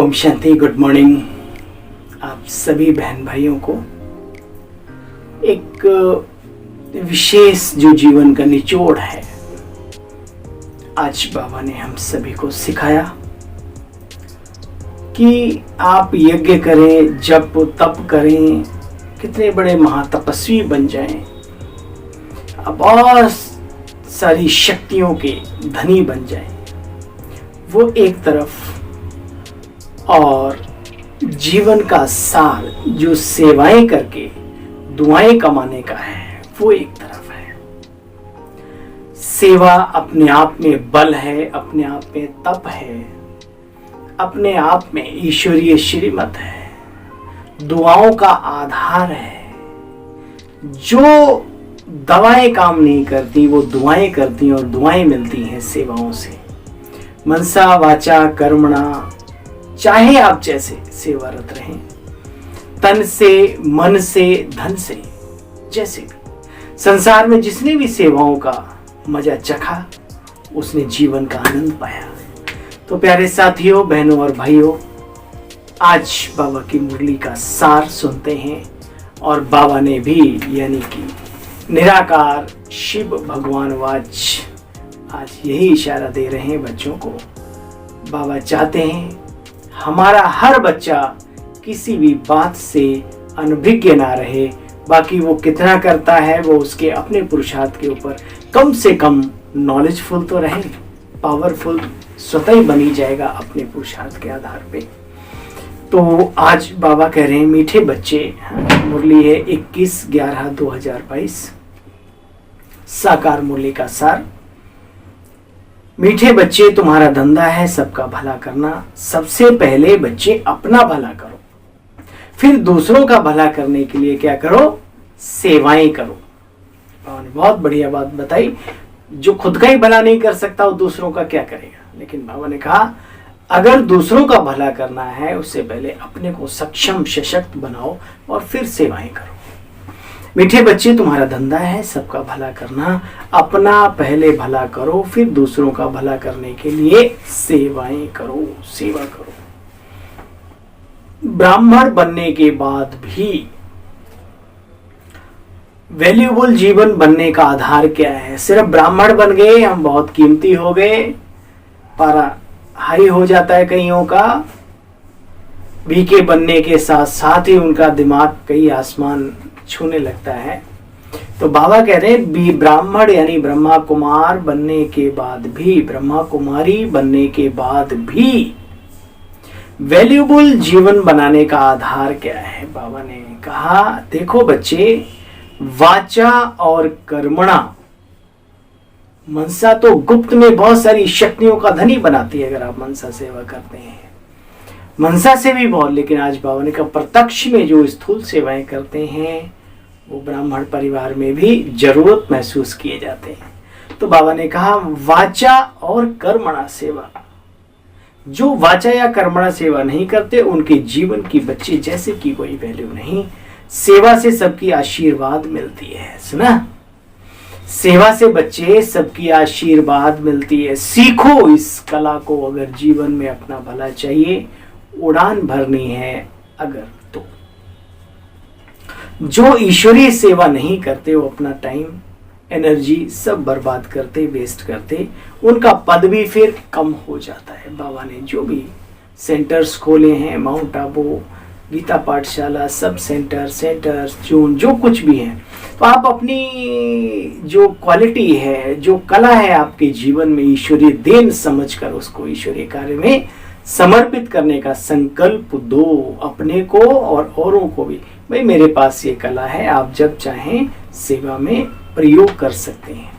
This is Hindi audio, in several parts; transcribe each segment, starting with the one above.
ओम शांति। गुड मॉर्निंग आप सभी बहन भाइयों को। एक विशेष जो जीवन का निचोड़ है, आज बाबा ने हम सभी को सिखाया कि आप यज्ञ करें, जप तप करें, कितने बड़े महातपस्वी बन जाएं, आप बहुत सारी शक्तियों के धनी बन जाएं, वो एक तरफ, और जीवन का सार जो सेवाएं करके दुआएं कमाने का है वो एक तरफ है। सेवा अपने आप में बल है, अपने आप में तप है, अपने आप में ईश्वरीय श्रीमत है, दुआओं का आधार है। जो दवाएं काम नहीं करती वो दुआएं करती और दुआएं मिलती हैं सेवाओं से। मनसा वाचा कर्मणा, चाहे आप जैसे सेवारत रहें, तन से, मन से, धन से, जैसे भी संसार में जिसने भी सेवाओं का मजा चखा उसने जीवन का आनंद पाया। तो प्यारे साथियों, बहनों और भाइयों, आज बाबा की मुरली का सार सुनते हैं। और बाबा ने भी यानी कि निराकार शिव भगवान वाच आज यही इशारा दे रहे हैं बच्चों को। बाबा चाहते हैं हमारा हर बच्चा किसी भी बात से अनभिज्ञ ना रहे। बाकी वो कितना करता है वो उसके अपने पुरुषार्थ के ऊपर, कम से कम नॉलेजफुल तो रहे, पावरफुल स्वतः ही बनी जाएगा अपने पुरुषार्थ के आधार पे। तो आज बाबा कह रहे हैं मीठे बच्चे, मुरली है 21/11/2022, साकार मुरली का सार। मीठे बच्चे, तुम्हारा धंधा है सबका भला करना। सबसे पहले बच्चे अपना भला करो, फिर दूसरों का भला करने के लिए क्या करो? सेवाएं करो। बाबा ने बहुत बढ़िया बात बताई। जो खुद का ही भला नहीं कर सकता वो दूसरों का क्या करेगा। लेकिन बाबा ने कहा अगर दूसरों का भला करना है उससे पहले अपने को सक्षम सशक्त बनाओ और फिर सेवाएं करो। मीठे बच्चे, तुम्हारा धंधा है सबका भला करना। अपना पहले भला करो, फिर दूसरों का भला करने के लिए सेवाएं करो, सेवा करो। ब्राह्मण बनने के बाद भी वैल्यूएबल जीवन बनने का आधार क्या है? सिर्फ ब्राह्मण बन गए, हम बहुत कीमती हो गए, पारा हाई हो जाता है कईयों का। बीके बनने के साथ साथ ही उनका दिमाग कई आसमान छूने लगता है। तो बाबा कह रहे हैं ब्राह्मण यानी ब्रह्मा कुमार बनने के बाद भी, ब्रह्मा कुमारी बनने के बाद भी वैल्यूएबल जीवन बनाने का आधार क्या है? बाबा ने कहा देखो बच्चे, वाचा और कर्मणा, मनसा तो गुप्त में बहुत सारी शक्तियों का धनी बनाती है अगर आप मनसा सेवा करते हैं। मनसा से भी बहुत, लेकिन आज बाबा ने कहा प्रत्यक्ष में जो स्थूल सेवाएं करते हैं वो ब्राह्मण परिवार में भी जरूरत महसूस किए जाते हैं। तो बाबा ने कहा वाचा और कर्मणा सेवा। जो वाचा या कर्मणा सेवा नहीं करते उनके जीवन की बच्चे जैसे कि कोई वैल्यू नहीं। सेवा से सबकी आशीर्वाद मिलती है। सुना? सेवा से बच्चे सबकी आशीर्वाद मिलती है। सीखो इस कला को अगर जीवन में अपना भला चाहिए, उड़ान भरनी है अगर तो। जो ईश्वरीय सेवा नहीं करते वो अपना टाइम, एनर्जी सब बर्बाद करते, वेस्ट करते, उनका पद भी फिर कम हो जाता है। बाबा ने जो भी सेंटर्स खोले हैं, माउंट आबू, गीता पाठशाला, सब सेंटर्स, जून, जो कुछ भी है, तो आप अपनी जो क्वालिटी है, जो कला है आपके जीवन में ईश्वरीय देन समझकर उसको ईश्वरीय कार्य में समर्पित करने का संकल्प दो, अपने को और औरों को भी। भाई मेरे पास ये कला है, आप जब चाहें सेवा में प्रयोग कर सकते हैं।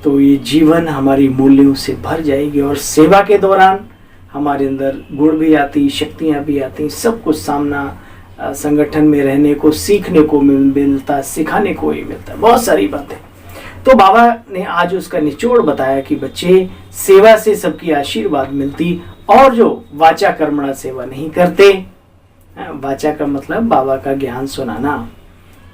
तो ये जीवन हमारी मूल्यों से भर जाएगी और सेवा के दौरान हमारे अंदर गुण भी आती, शक्तियां भी आती, सब कुछ सामना, संगठन में रहने को सीखने को मिलता, सिखाने को ही मिलता, बहुत सारी बातें। तो बाबा ने आज उसका निचोड़ बताया कि बच्चे, सेवा से सबकी आशीर्वाद मिलती, और जो वाचा कर्मणा सेवा नहीं करते, वाचा का मतलब बाबा का ज्ञान सुनाना।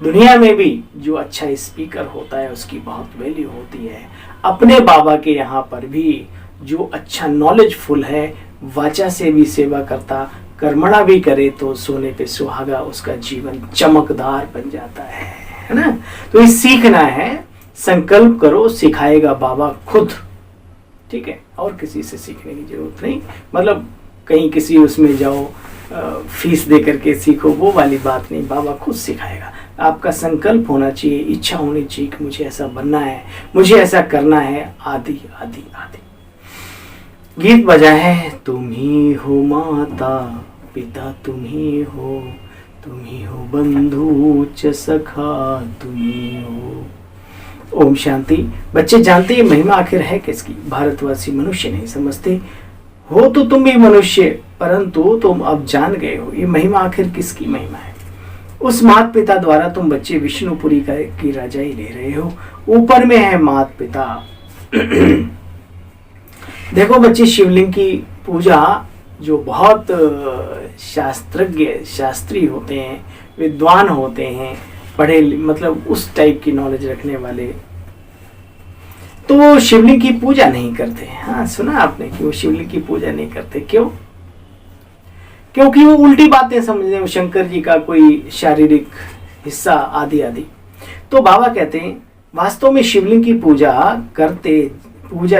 दुनिया में भी जो अच्छा स्पीकर होता है उसकी बहुत वैल्यू होती है। अपने बाबा के यहाँ पर भी जो अच्छा नॉलेजफुल है वाचा से भी सेवा करता, कर्मणा भी करे तो सोने पे सुहागा, उसका जीवन चमकदार बन जाता है ना। तो ये सीखना है, संकल्प करो, सिखाएगा बाबा खुद, ठीक है, और किसी से सीखने की जरूरत नहीं। मतलब कहीं किसी उसमें जाओ फीस दे करके सीखो, वो वाली बात नहीं, बाबा खुद सिखाएगा। आपका संकल्प होना चाहिए, इच्छा होनी चाहिए कि मुझे ऐसा बनना है, मुझे ऐसा करना है, आदि आदि आदि। गीत बजा है, तुम ही हो माता पिता, तुम ही हो बंधु च सखा, तुम ही हो। ओम शांति। बच्चे जानते हैं महिमा आखिर है किसकी? भारतवासी मनुष्य नहीं समझते हो तो तुम भी मनुष्य, परंतु तुम अब जान गए हो ये महिमा आखिर किसकी महिमा है। उस मात पिता द्वारा तुम बच्चे विष्णुपुरी की राजाई ले रहे हो, ऊपर में है मात पिता। देखो बच्चे, शिवलिंग की पूजा जो बहुत शास्त्रज्ञ शास्त्री होते हैं, विद्वान होते हैं, पढ़े, मतलब उस टाइप की नॉलेज रखने वाले, तो वो शिवलिंग की पूजा नहीं करते। हाँ, सुना आपने कि वो शिवलिंग की पूजा नहीं करते। क्यों? क्योंकि वो उल्टी बातें समझते हैं, शंकर जी का कोई शारीरिक हिस्सा आदि आदि। तो बाबा कहते हैं वास्तव में शिवलिंग की पूजा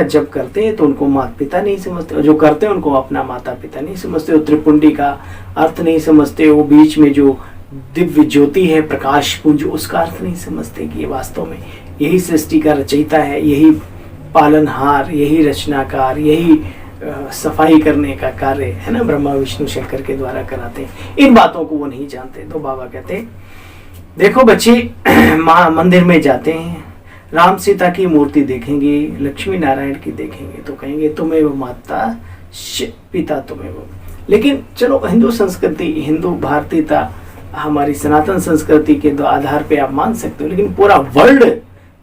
जब करते हैं तो उनको माता पिता नहीं समझते, जो करते हैं उनको अपना माता पिता नहीं समझते, वो त्रिपुंडी का अर्थ नहीं समझते, वो बीच में जो दिव्य ज्योति है, प्रकाश पुंज, उसका अर्थ नहीं समझते कि ये वास्तव में यही सृष्टि का रचयिता है, यही पालनहार, यही रचनाकार, यही सफाई करने का कार्य है ना, ब्रह्मा विष्णु शंकर के द्वारा कराते हैं। इन बातों को वो नहीं जानते। तो बाबा कहते देखो बच्चे, माँ मंदिर में जाते हैं, राम सीता की मूर्ति देखेंगे, लक्ष्मी नारायण की देखेंगे तो कहेंगे तुम्हें वो माता पिता तुम्हें वो। लेकिन चलो हिंदू संस्कृति, हिंदू भारतीयता, हमारी सनातन संस्कृति के आधार पे आप मान सकते हो, लेकिन पूरा वर्ल्ड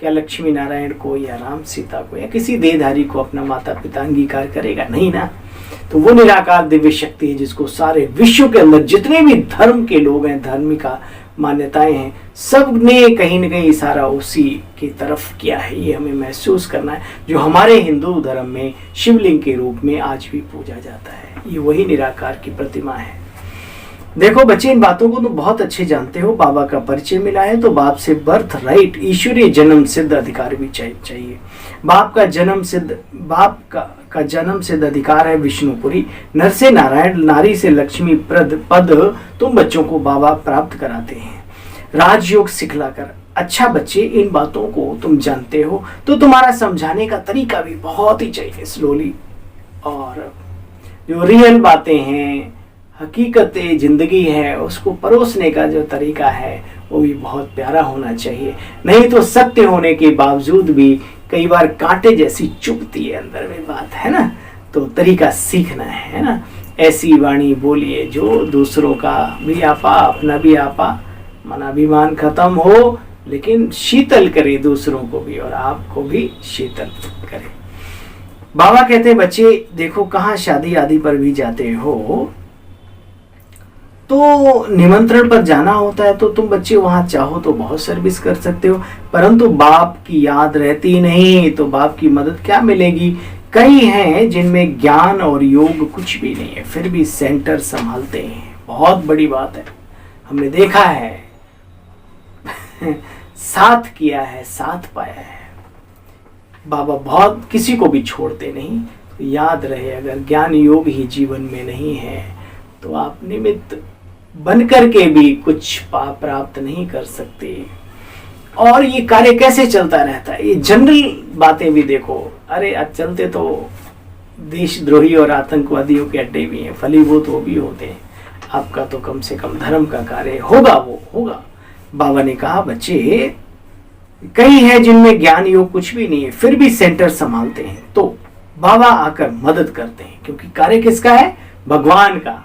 क्या लक्ष्मी नारायण को या राम सीता को या किसी देहधारी को अपना माता पिता अंगीकार करेगा? नहीं ना। तो वो निराकार दिव्य शक्ति है जिसको सारे विश्व के अंदर जितने भी धर्म के लोग हैं, धार्मिका मान्यताएं हैं, सब ने कहीं न कहीं इशारा उसी की तरफ किया है। ये हमें महसूस करना है, जो हमारे हिंदू धर्म में शिवलिंग के रूप में आज भी पूजा जाता है। ये वही निराकार की प्रतिमा है। देखो बच्चे, इन बातों को तो बहुत अच्छे जानते हो। बाबा का परिचय मिला है तो बाप से बर्थ राइट, ईश्वरीय जन्म सिद्ध अधिकार भी चाहिए। बाप का जन्म सिद्ध अधिकार है विष्णुपुरी, नर से नारायण, नारी से लक्ष्मी पद तुम बच्चों को बाबा प्राप्त कराते हैं राजयोग सिखलाकर। अच्छा बच्चे, इन बातों को तुम जानते हो तो तुम्हारा समझाने का तरीका भी बहुत ही चाहिए स्लोली, और जो रियल बातें हैं, हकीकत जिंदगी है, उसको परोसने का जो तरीका है वो भी बहुत प्यारा होना चाहिए। नहीं तो सत्य होने के बावजूद भी कई बार कांटे जैसी चुभती है अंदर में बात, है ना। तो तरीका सीखना है ना। ऐसी वाणी बोलिए जो दूसरों का भी आपा, अपना भी आपा, मनाभिमान खत्म हो, लेकिन शीतल करे दूसरों को भी और आपको भी शीतल करे। बाबा कहते हैं बच्चे देखो, कहाँ शादी आदि पर भी जाते हो तो निमंत्रण पर जाना होता है तो तुम बच्चे वहां चाहो तो बहुत सर्विस कर सकते हो, परंतु बाप की याद रहती नहीं तो बाप की मदद क्या मिलेगी। कई हैं जिनमें ज्ञान और योग कुछ भी नहीं है, फिर भी सेंटर संभालते हैं। बहुत बड़ी बात है, हमने देखा है साथ किया है, साथ पाया है। बाबा बहुत किसी को भी छोड़ते नहीं। तो याद रहे, अगर ज्ञान योग ही जीवन में नहीं है तो आप निमित्त बन करके भी कुछ प्राप्त नहीं कर सकते। और ये कार्य कैसे चलता रहता है, ये जनरल बातें भी देखो। अरे आज चलते तो देशद्रोही और आतंकवादियों के अड्डे भी हैं, फलीभूत वो भी होते हैं। आपका तो कम से कम धर्म का कार्य होगा, वो होगा। बाबा ने कहा बच्चे, कई हैं जिनमें ज्ञान योग कुछ भी नहीं है, फिर भी सेंटर संभालते हैं तो बाबा आकर मदद करते हैं, क्योंकि कार्य किसका है? भगवान का।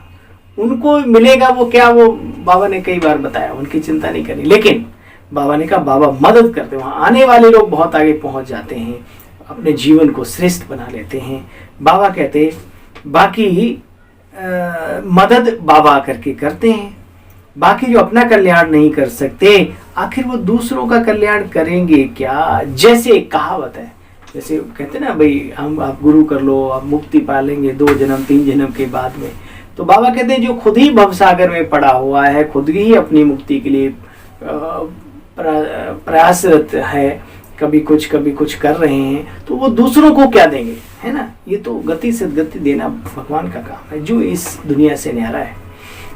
उनको मिलेगा वो क्या, वो बाबा ने कई बार बताया, उनकी चिंता नहीं करनी। लेकिन बाबा ने कहा बाबा मदद करते, वहां आने वाले लोग बहुत आगे पहुंच जाते हैं, अपने जीवन को श्रेष्ठ बना लेते हैं। बाबा कहते बाकी मदद बाबा करके करते हैं, बाकी जो अपना कल्याण नहीं कर सकते आखिर वो दूसरों का कल्याण करेंगे क्या। जैसे एक कहावत है, जैसे कहते हैं ना भाई, हम आप गुरु कर लो, आप मुक्ति पालेंगे 2 जन्म 3 जन्म के बाद में। तो बाबा कहते हैं जो खुद ही भवसागर में पड़ा हुआ है, खुद ही अपनी मुक्ति के लिए प्रयासरत है, कभी कुछ कर रहे हैं, तो वो दूसरों को क्या देंगे, है ना। ये तो गति सदगति देना भगवान का काम है। जो इस दुनिया से न्यारा है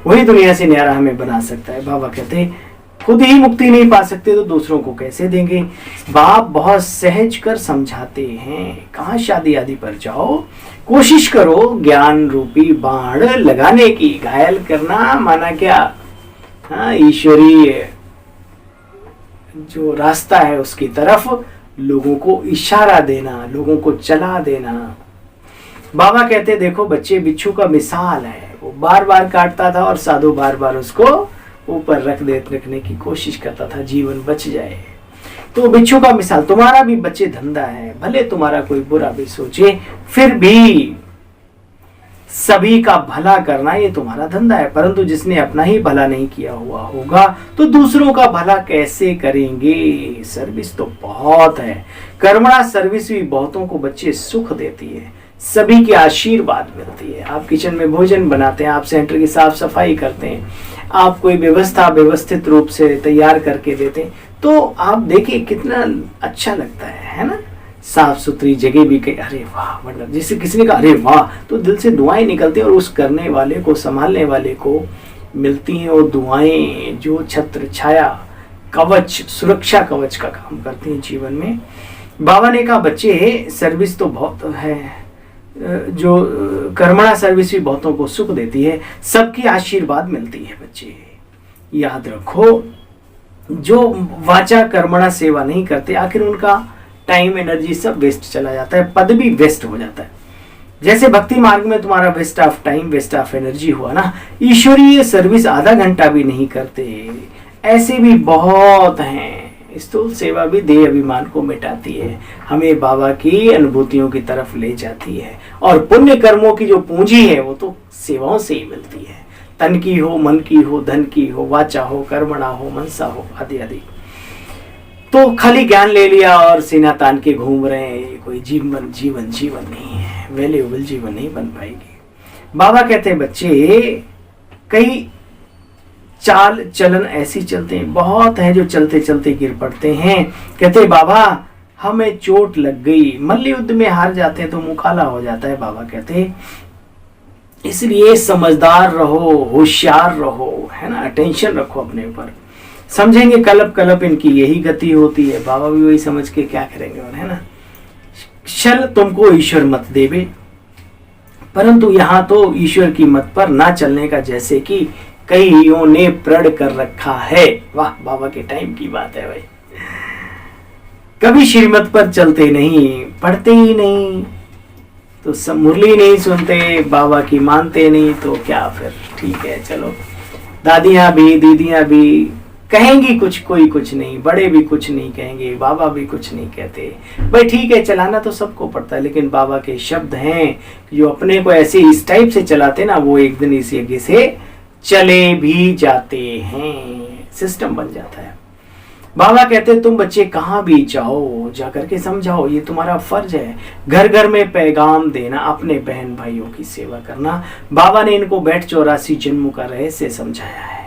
वही दुनिया से न्यारा हमें बना सकता है। बाबा कहते हैं खुद ही मुक्ति नहीं पा सकते तो दूसरों को कैसे देंगे। बाप बहुत सहज कर समझाते हैं, कहाँ शादी आदि पर जाओ, कोशिश करो ज्ञान रूपी बाण लगाने की। घायल करना माना क्या, हाँ, ईश्वरीय जो रास्ता है उसकी तरफ लोगों को इशारा देना, लोगों को चला देना। बाबा कहते देखो बच्चे बिच्छू का मिसाल है, वो बार बार काटता था और साधु बार बार उसको ऊपर रखने की कोशिश करता था, जीवन बच जाए। तो बिच्छू का मिसाल तुम्हारा भी बच्चे धंधा है, भले तुम्हारा कोई बुरा भी सोचे, फिर भी सभी का भला करना ये तुम्हारा धंधा है। परंतु जिसने अपना ही भला नहीं किया हुआ होगा तो दूसरों का भला कैसे करेंगे। सर्विस तो बहुत है, कर्मणा सर्विस भी बहुतों को बच्चे सुख देती है, सभी के आशीर्वाद मिलती है। आप किचन में भोजन बनाते हैं, आप सेंटर की साफ सफाई करते हैं, आप कोई व्यवस्था व्यवस्थित रूप से तैयार करके देते हैं, तो आप देखिए कितना अच्छा लगता है ना। साफ सुथरी जगह भी कही अरे वाह, मतलब जिसे किसी ने कहा अरे वाह, तो दिल से दुआएं निकलती हैं और उस करने वाले को, संभालने वाले को मिलती हैं वो दुआएं, जो छत्र छाया कवच, सुरक्षा कवच का काम करती हैं जीवन में। बाबा ने कहा बच्चे सर्विस तो बहुत है, जो कर्मणा सर्विस भी बहुतों को सुख देती है, सबकी आशीर्वाद मिलती है। बच्चे याद रखो, जो वाचा कर्मणा सेवा नहीं करते, आखिर उनका टाइम एनर्जी सब वेस्ट चला जाता है, पद भी वेस्ट हो जाता है। जैसे भक्ति मार्ग में तुम्हारा waste of time, waste of energy हुआ ना, ईश्वरीय सर्विस आधा घंटा भी नहीं करते, ऐसे भी बहुत हैं। स्थूल सेवा भी देह अभिमान को मिटाती है, हमें बाबा की अनुभूतियों की तरफ ले जाती है। और पुण्य कर्मों की जो पूंजी है वो तो सेवाओं से ही मिलती है, तन की हो, मन की हो, धन की हो, वाचा हो, कर्मणा हो, मनसा हो, आदि आदि। तो खाली ज्ञान ले लिया और सीना तान के घूम रहे हैं, कोई जीवन नहीं है, वैल्यूएबल जीवन नहीं बन पाएगी। बाबा कहते हैं बच्चे कई चाल चलन ऐसी चलते हैं, बहुत हैं जो चलते चलते गिर पड़ते हैं। कहते बाबा हमें चोट लग गई, मल्ल युद्ध में हार जाते हैं तो मुंह काला हो जाता है। बाबा कहते इसलिए समझदार रहो, होशियार रहो, है ना, अटेंशन रखो अपने ऊपर। समझेंगे कलप इनकी यही गति होती है, बाबा भी वही समझ के क्या करेंगे, और है ना। शल तुमको ईश्वर मत देवे, परंतु यहाँ तो ईश्वर की मत पर ना चलने का जैसे कि कईयों ने प्रण कर रखा है। वाह, बाबा के टाइम की बात है भाई। कभी श्रीमत पर चलते नहीं, पढ़ते ही नहीं, तो मुरली नहीं सुनते, बाबा की मानते नहीं, तो क्या फिर ठीक है, चलो दादियां भी दीदियां भी कहेंगी कुछ, कोई कुछ नहीं, बड़े भी कुछ नहीं कहेंगे, बाबा भी कुछ नहीं कहते। भाई ठीक है, चलाना तो सबको पड़ता है, लेकिन बाबा के शब्द हैं जो अपने को ऐसे इस टाइप से चलाते ना, वो एक दिन इस यज्ञ से चले भी जाते हैं, सिस्टम बन जाता है। बाबा कहते तुम बच्चे कहाँ भी जाओ, जाकर के समझाओ, ये तुम्हारा फर्ज है। घर घर में पैगाम देना, अपने बहन भाइयों की सेवा करना। बाबा ने इनको 84 जन्मों का रहस्य समझाया है।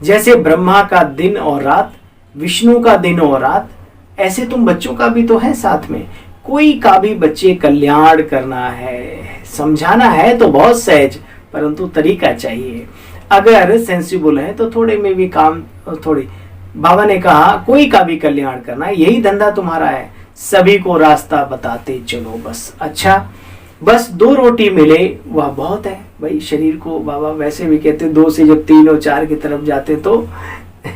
जैसे ब्रह्मा का दिन और रात, विष्णु का दिन और रात, ऐसे तुम बच्चों का भी तो है साथ में। कोई का भी बच्चे कल्याण करना है, समझाना है तो बहुत सहज, परंतु तरीका चाहिए। अगर सेंसिबल है तो थोड़े में भी काम, थोड़ी। बाबा ने कहा कोई का भी कल्याण करना, यही धंधा तुम्हारा है, सभी को रास्ता बताते चलो बस। अच्छा, बस 2 रोटी मिले वह बहुत है भाई। शरीर को बाबा वैसे भी कहते 2 से जब 3 और 4 की तरफ जाते तो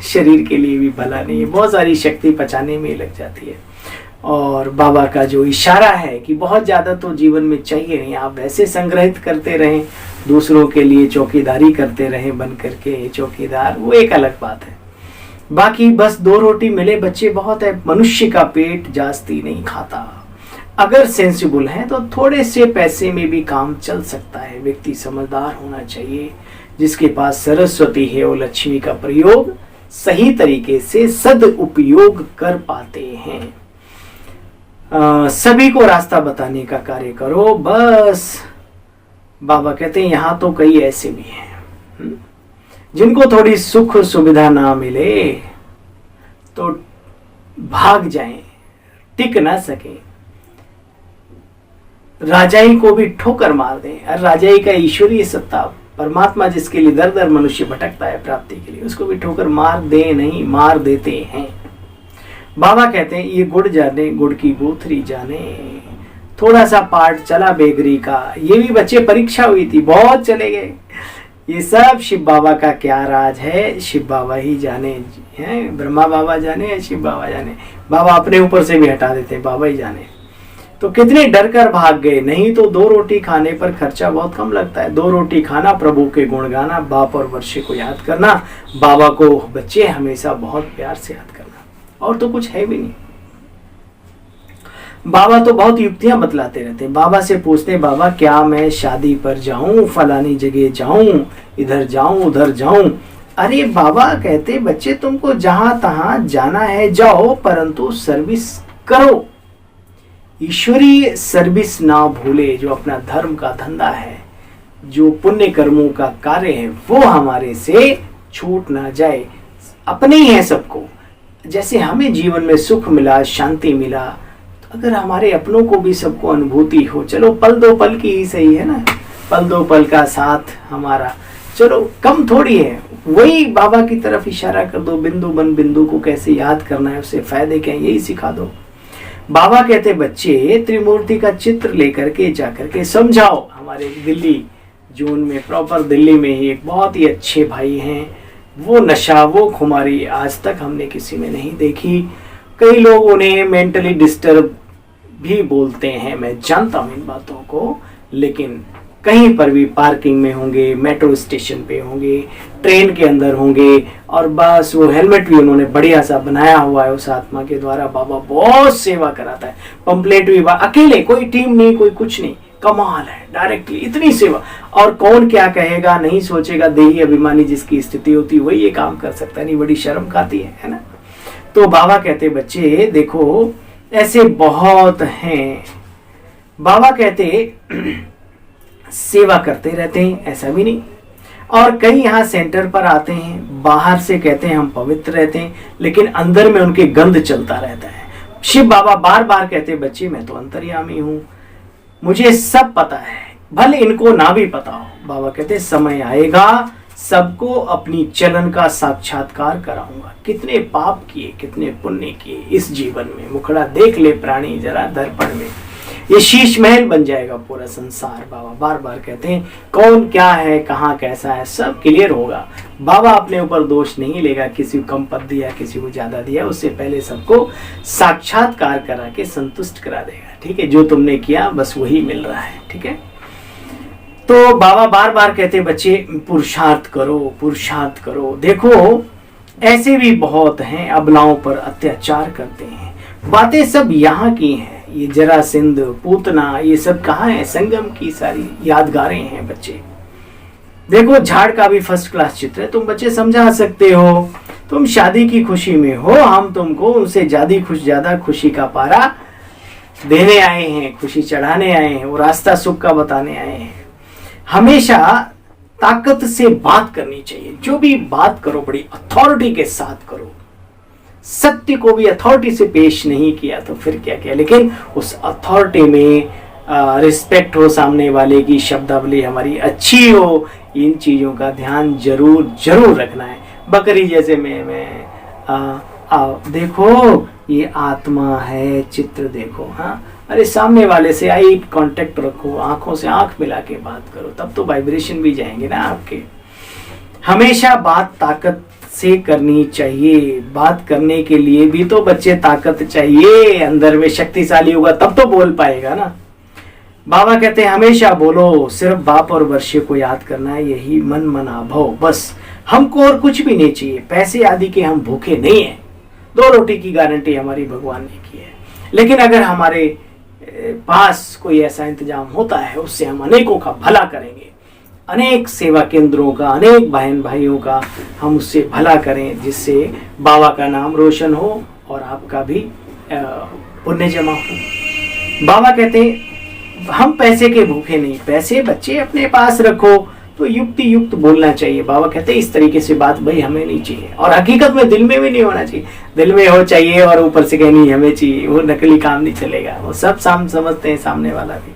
शरीर के लिए भी भला नहीं है, बहुत सारी शक्ति पचाने में लग जाती है। और बाबा का जो इशारा है कि बहुत ज़्यादा तो जीवन में चाहिए नहीं, आप वैसे संग्रहित करते रहें, दूसरों के लिए चौकीदारी करते रहें, बन करके चौकीदार, वो एक अलग बात है। बाकी बस 2 रोटी मिले बच्चे बहुत है। मनुष्य का पेट जास्ती नहीं खाता। अगर सेंसिबल है तो थोड़े से पैसे में भी काम चल सकता है। व्यक्ति समझदार होना चाहिए, जिसके पास सरस्वती है वो लक्ष्मी का प्रयोग सही तरीके से सद उपयोग कर पाते हैं। सभी को रास्ता बताने का कार्य करो। बस बाबा कहते हैं यहाँ तो कई ऐसे भी हैं जिनको थोड़ी सुख सुविधा ना मिले तो भाग जाएं, टिक ना सके, राजाई को भी ठोकर मार दें। और राजाई का ईश्वरीय सत्ता परमात्मा जिसके लिए दर दर मनुष्य भटकता है प्राप्ति के लिए, उसको भी ठोकर मार दे नहीं, मार देते हैं। बाबा कहते हैं ये गुड़ जाने गुड़ की गोथरी जाने, थोड़ा सा पार्ट चला बेगरी का, ये भी बच्चे परीक्षा हुई थी, बहुत चले गए। ये सब शिव बाबा का क्या राज है, शिव बाबा ही जाने हैं। ब्रह्मा बाबा जाने या शिव बाबा जाने, बाबा अपने ऊपर से भी हटा देते हैं, बाबा ही जाने। तो कितने डर कर भाग गए। नहीं तो 2 रोटी खाने पर खर्चा बहुत कम लगता है। 2 रोटी खाना, प्रभु के गुण गाना, बाप और वर्षे को याद करना, बाबा को बच्चे हमेशा बहुत प्यार से याद करना, और तो कुछ है भी नहीं। बाबा तो बहुत युक्तियां बतलाते रहते हैं। बाबा से पूछते हैं, बाबा क्या मैं शादी पर जाऊं, फलानी जगह जाऊं, इधर जाऊं, उधर जाऊं। अरे बाबा कहते बच्चे तुमको जहां तहां जाना है जाओ, परंतु सर्विस करो, ईश्वरीय सर्विस ना भूले। जो अपना धर्म का धंधा है, जो पुण्य कर्मों का कार्य है, वो हमारे से छूट ना जाए। अपने ही है सबको। जैसे हमें जीवन में सुख मिला, शांति मिला, तो अगर हमारे अपनों को भी सबको अनुभूति हो, चलो पल दो पल की ही सही है ना, पल दो पल का साथ हमारा, चलो कम थोड़ी है। वही बाबा की तरफ इशारा कर दो, बिंदु बन बिंदु को कैसे याद करना है, उससे फायदे क्या है, यही सिखा दो। बाबा कहते बच्चे त्रिमूर्ति का चित्र लेकर के जाकर के समझाओ। हमारे दिल्ली जोन में, प्रॉपर दिल्ली में ही एक बहुत ही अच्छे भाई हैं, वो नशा, वो खुमारी आज तक हमने किसी में नहीं देखी। कई लोग उन्हें मेंटली डिस्टर्ब भी बोलते हैं, मैं जानता हूँ इन बातों को, लेकिन कहीं पर भी पार्किंग में होंगे, मेट्रो स्टेशन पे होंगे, ट्रेन के अंदर होंगे, और बस वो हेलमेट भी उन्होंने बढ़िया सा बनाया हुआ है उस आत्मा के द्वारा। बाबा बहुत सेवा कराता है, पंपलेट भी अकेले, कोई टीम नहीं, कोई कुछ नहीं, कमाल है, डायरेक्टली इतनी सेवा। और कौन क्या कहेगा नहीं सोचेगा, देही अभिमानी जिसकी स्थिति होती वही ये काम कर सकता है, नहीं बड़ी शर्म खाती है ना। तो बाबा कहते बच्चे देखो ऐसे बहुत हैं। बाबा कहते सेवा करते रहते हैं, ऐसा भी नहीं। और कई यहाँ सेंटर पर आते हैं, बाहर से कहते हैं हम पवित्र रहते हैं, लेकिन अंदर में उनके गंध चलता रहता है। शिव बाबा बार बार कहते बच्चे मैं तो अंतर्यामी हूँ, मुझे सब पता है, भले इनको ना भी पता हो। बाबा कहते समय आएगा सबको अपनी चलन का साक्षात्कार कराऊंगा। कितने पाप किए, कितने पुण्य किए इस जीवन में, मुखड़ा देख ले प्राणी जरा दर्पण में, ये शीश महल बन जाएगा पूरा संसार। बाबा बार बार कहते हैं कौन क्या है, कहाँ कैसा है, सब क्लियर होगा। बाबा अपने ऊपर दोष नहीं लेगा, किसी को कम पद दिया, किसी को ज्यादा दिया, उससे पहले सबको साक्षात्कार करा के संतुष्ट करा देगा। ठीक है, जो तुमने किया बस वही मिल रहा है। ठीक है, तो बाबा बार बार कहते बच्चे पुरुषार्थ करो, पुरुषार्थ करो। देखो ऐसे भी बहुत हैं, अबलाओं पर अत्याचार करते हैं। बातें सब यहाँ की हैं, ये जरासिंध, पूतना, ये सब कहाँ है, संगम की सारी यादगारें हैं बच्चे। देखो झाड़ का भी फर्स्ट क्लास चित्र है, तुम बच्चे समझा सकते हो। तुम शादी की खुशी में हो, हम तुमको उनसे ज्यादा खुशी का पारा देने आए हैं, खुशी चढ़ाने आए हैं, वो रास्ता सुख का बताने आए हैं। हमेशा ताकत से बात करनी चाहिए, जो भी बात करो बड़ी अथॉरिटी के साथ करो। सत्य को भी अथॉरिटी से पेश नहीं किया तो फिर क्या किया, लेकिन उस अथॉरिटी में रिस्पेक्ट हो, सामने वाले की शब्दावली हमारी अच्छी हो, इन चीजों का ध्यान जरूर जरूर रखना है। बकरी जैसे देखो ये आत्मा है, चित्र देखो। हाँ, अरे सामने वाले से आई कांटेक्ट रखो, आंखों से आंख मिला के बात करो, तब तो वाइब्रेशन भी जाएंगे ना आपके। हमेशा बात ताकत से करनी चाहिए, बात करने के लिए भी तो बच्चे ताकत चाहिए, अंदर में शक्तिशाली होगा तब तो बोल पाएगा ना। बाबा कहते हैं हमेशा बोलो, सिर्फ बाप और वर्षे को याद करना है, यही मन मना भव, बस हमको और कुछ भी नहीं चाहिए। पैसे आदि के हम भूखे नहीं हैं, 2 रोटी की गारंटी हमारी भगवान ने की है। लेकिन अगर हमारे पास कोई ऐसा इंतजाम होता है, उससे हम अनेकों का भला करेंगे, अनेक सेवा केंद्रों का, अनेक बहन भाइयों का हम उससे भला करें, जिससे बाबा का नाम रोशन हो और आपका भी पुण्य जमा हो। बाबा कहते हैं हम पैसे के भूखे नहीं, पैसे बच्चे अपने पास रखो, तो युक्ति युक्त बोलना चाहिए। बाबा कहते हैं इस तरीके से बात भाई हमें नहीं चाहिए, और हकीकत में दिल में भी नहीं होना चाहिए। दिल में हो चाहिए और ऊपर से कहनी हमें चाहिए, वो नकली काम नहीं चलेगा, वो सब समझते हैं सामने वाला भी।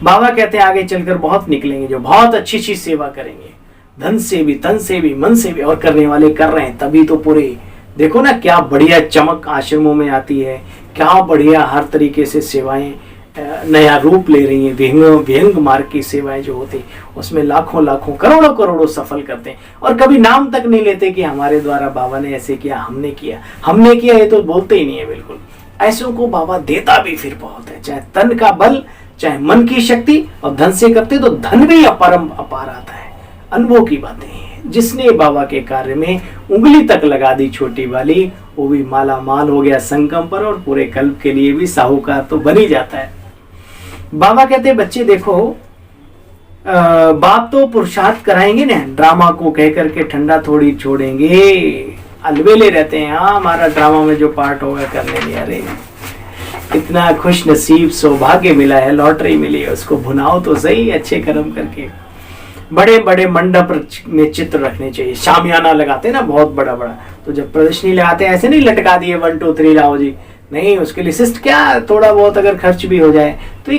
बाबा कहते हैं आगे चलकर बहुत निकलेंगे जो बहुत अच्छी चीज सेवा करेंगे, धन से भी, तन से भी, मन से भी, और करने वाले कर रहे हैं तभी तो पूरे। देखो ना क्या बढ़िया चमक आश्रमों में आती है, क्या बढ़िया हर तरीके से सेवाएं नया रूप ले रही हैं। विहंग मार्ग की सेवाएं जो होती उसमें लाखों लाखों करोड़ों करोड़ों सफल करते हैं, और कभी नाम तक नहीं लेते कि हमारे द्वारा बाबा ने ऐसे किया, हमने किया, ये तो बोलते ही नहीं है बिल्कुल। ऐसों को बाबा देता भी फिर बहुत है, चाहे तन का बल, चाहे मन की शक्ति, और धन से करते तो धन भी अपरम अपार आता है। अनुभव की बातें हैं। जिसने बाबा के कार्य में उंगली तक लगा दी छोटी वाली, वो भी माला माल हो गया संगम पर, और पूरे कल्प के लिए भी साहूकार तो बन ही जाता है। बाबा कहते बच्चे देखो, बाप तो पुरुषार्थ कराएंगे ना, ड्रामा को कह करके ठंडा थोड़ी छोड़ेंगे। अलबेले रहते हैं, हाँ हमारा ड्रामा में जो पार्ट होगा करने में, अरे इतना खुश नसीब सौभाग्य मिला है, लॉटरी मिली है, उसको भुनाओ तो सही अच्छे कर्म करके। बड़े बड़े मंडप में चित्र रखने चाहिए। शामियाना लगाते हैं ना बहुत बड़ा बड़ा, तो जब प्रदर्शनी लगाते हैं ऐसे नहीं लटका दिए 1 2 3 लाओ जी, नहीं, उसके लिए सिस्ट क्या थोड़ा बहुत अगर खर्च भी हो जाए तो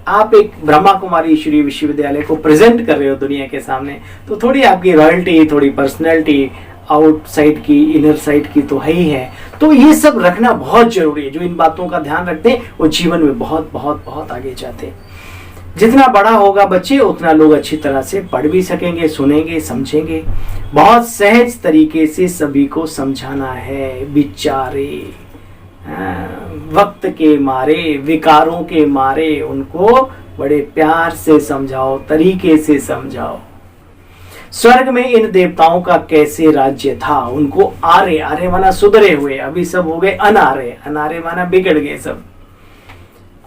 आप एक ब्रह्मा कुमारी ईश्वरीय विश्वविद्यालय को प्रेजेंट कर रहे हो दुनिया के सामने, तो थोड़ी आपकी रॉयल्टी, थोड़ी पर्सनैलिटी आउटसाइड की, इनर साइड की तो है ही है। तो ये सब रखना बहुत जरूरी है। जो इन बातों का ध्यान रखते हैं वो जीवन में बहुत बहुत बहुत आगे जाते हैं। जितना बड़ा होगा बच्चे उतना लोग अच्छी तरह से पढ़ भी सकेंगे, सुनेंगे, समझेंगे। बहुत सहज तरीके से सभी को समझाना है। बिचारे वक्त के मारे, विकारों के मारे उनको बड़े प्यार से समझाओ, तरीके से समझाओ। स्वर्ग में इन देवताओं का कैसे राज्य था, उनको आर्य, आर्य माना सुधरे हुए, अभी सब हो गए अनार्य, अनार्य माना बिगड़ गए सब।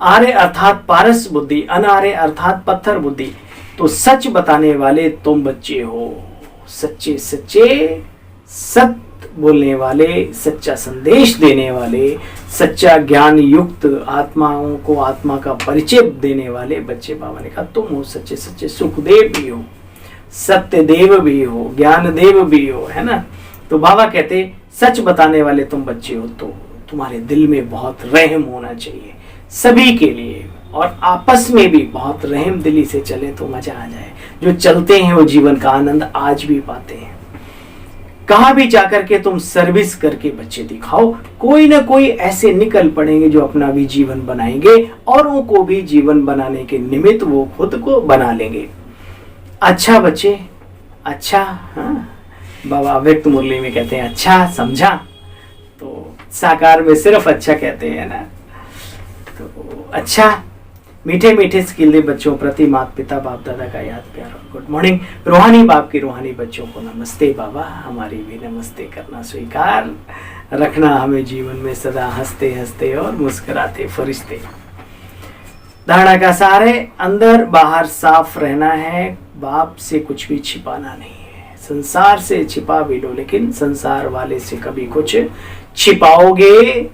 आर्य अर्थात पारस बुद्धि, अनार्य अर्थात पत्थर बुद्धि। तो सच बताने वाले तुम बच्चे हो, सच्चे सच्चे सत्य बोलने वाले, सच्चा संदेश देने वाले, सच्चा ज्ञान युक्त आत्माओं को आत्मा का परिचय देने वाले बच्चे। बाबा ने कहा तुम हो सच्चे सच्चे सुखदेव भी हो, सत्य देव भी हो, ज्ञान देव भी हो, है ना। तो बाबा कहते सच बताने वाले तुम बच्चे हो, तो तुम्हारे दिल में बहुत रहम होना चाहिए सभी के लिए, और आपस में भी बहुत रहम दिली से चले तो मजा आ जाए। जो चलते हैं वो जीवन का आनंद आज भी पाते हैं। कहाँ भी जाकर के तुम सर्विस करके बच्चे दिखाओ, कोई ना कोई ऐसे निकल पड़ेंगे जो अपना भी जीवन बनाएंगे, औरों को भी जीवन बनाने के निमित्त वो खुद को बना लेंगे। अच्छा बच्चे, अच्छा, हाँ बाबा व्यक्त मुरली में कहते हैं अच्छा समझा, तो साकार में सिर्फ अच्छा कहते हैं ना। तो अच्छा, मीठे मीठे स्किल्ले बच्चों प्रति माता पिता बाप दादा का याद प्यार और गुड मॉर्निंग। रूहानी बाप की रूहानी बच्चों को नमस्ते बाबा, हमारी भी नमस्ते करना स्वीकार रखना हमें जीवन में सदा हंसते हंसते और मुस्कुराते फरिश्ते। धारणा का सार है, अंदर बाहर साफ रहना है, बाप से कुछ भी छिपाना नहीं है। संसार से छिपा भी लो, लेकिन संसार वाले से कभी कुछ छिपाओगे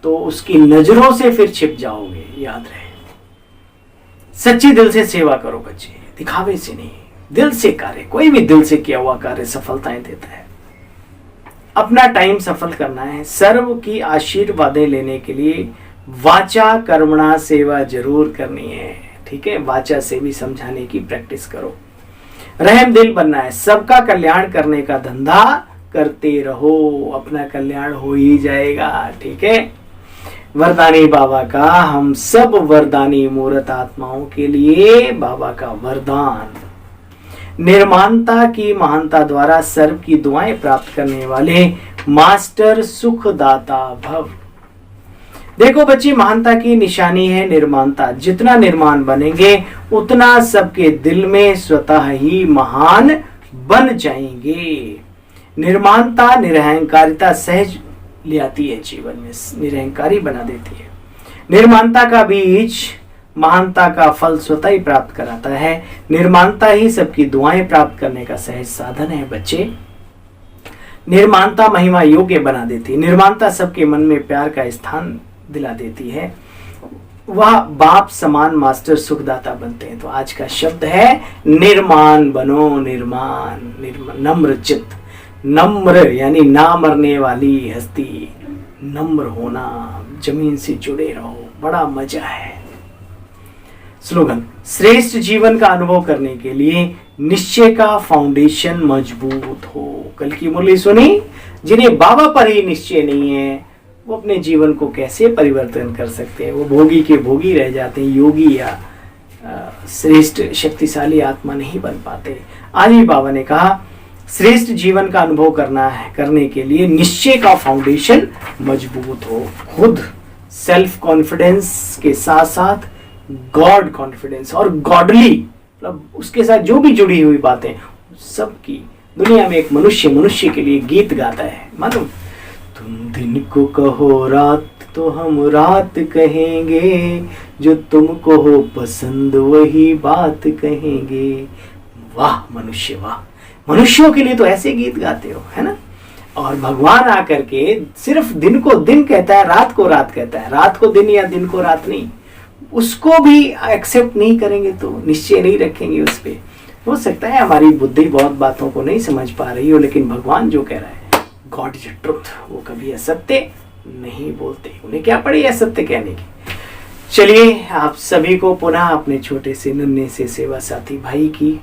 तो उसकी नजरों से फिर छिप जाओगे, याद रहे। सच्ची दिल से सेवा करो बच्चे, दिखावे से नहीं, दिल से कार्य, कोई भी दिल से किया हुआ कार्य सफलताएं देता है। अपना टाइम सफल करना है। सर्व की आशीर्वादें लेने के लिए वाचा कर्मणा सेवा जरूर करनी है, ठीक है। वाचा से भी समझाने की प्रैक्टिस करो। रहम दिल बनना है, सबका कल्याण करने का धंधा करते रहो, अपना कल्याण हो ही जाएगा, ठीक है। वरदानी बाबा का हम सब वरदानी मूर्त आत्माओं के लिए बाबा का वरदान। निर्माणता की महानता द्वारा सर्व की दुआएं प्राप्त करने वाले मास्टर सुखदाता भव। देखो बच्चे, महानता की निशानी है निर्माणता। जितना निर्माण बनेंगे उतना सबके दिल में स्वतः ही महान बन जाएंगे। निर्माणता निरहंकारिता सहज ले आती है, जीवन में निरहंकारी बना देती है। निर्माणता का बीज महानता का फल स्वतः ही प्राप्त कराता है। निर्माणता ही सबकी दुआएं प्राप्त करने का सहज साधन है बच्चे। निर्माणता महिमा योग्य बना देती है। निर्माणता सबके मन में प्यार का स्थान दिला देती है। वह बाप समान मास्टर सुखदाता बनते हैं। तो आज का शब्द है निर्माण बनो, निर्माण, नम्र चित्त। नम्र यानी ना मरने वाली हस्ती, नम्र होना, जमीन से जुड़े रहो, बड़ा मजा है। स्लोगन, श्रेष्ठ जीवन का अनुभव करने के लिए निश्चय का फाउंडेशन मजबूत हो। कल की मुरली सुनी, जिन्हें बाबा पर ही निश्चय नहीं है वो अपने जीवन को कैसे परिवर्तन कर सकते हैं। वो भोगी के भोगी रह जाते हैं, योगी या श्रेष्ठ शक्तिशाली आत्मा नहीं बन पाते। आज भी बाबा ने कहा श्रेष्ठ जीवन का अनुभव करने के लिए निश्चय का फाउंडेशन मजबूत हो। खुद सेल्फ कॉन्फिडेंस के साथ साथ गॉड कॉन्फिडेंस और गॉडली, मतलब उसके साथ जो भी जुड़ी हुई बातें सबकी। दुनिया में एक मनुष्य के लिए गीत गाता है, मालूम, तुम दिन को कहो रात तो हम रात कहेंगे, जो तुमको हो पसंद वही बात कहेंगे। वाह मनुष्य, वाह, मनुष्यों के लिए तो ऐसे गीत गाते हो, है ना। और भगवान आकर के सिर्फ दिन को दिन कहता है, रात को रात कहता है, रात को दिन या दिन को रात नहीं। उसको भी एक्सेप्ट नहीं करेंगे तो, निश्चय नहीं रखेंगे उस पर। हो सकता है हमारी बुद्धि बहुत बातों को नहीं समझ पा रही हो, लेकिन भगवान जो कह रहा है गॉड इज ट्रुथ, वो कभी असत्य नहीं बोलते। उन्हें क्या पड़ी असत्य कहने की। चलिए आप सभी को पुनः अपने छोटे से नन्हे से सेवा साथी भाई की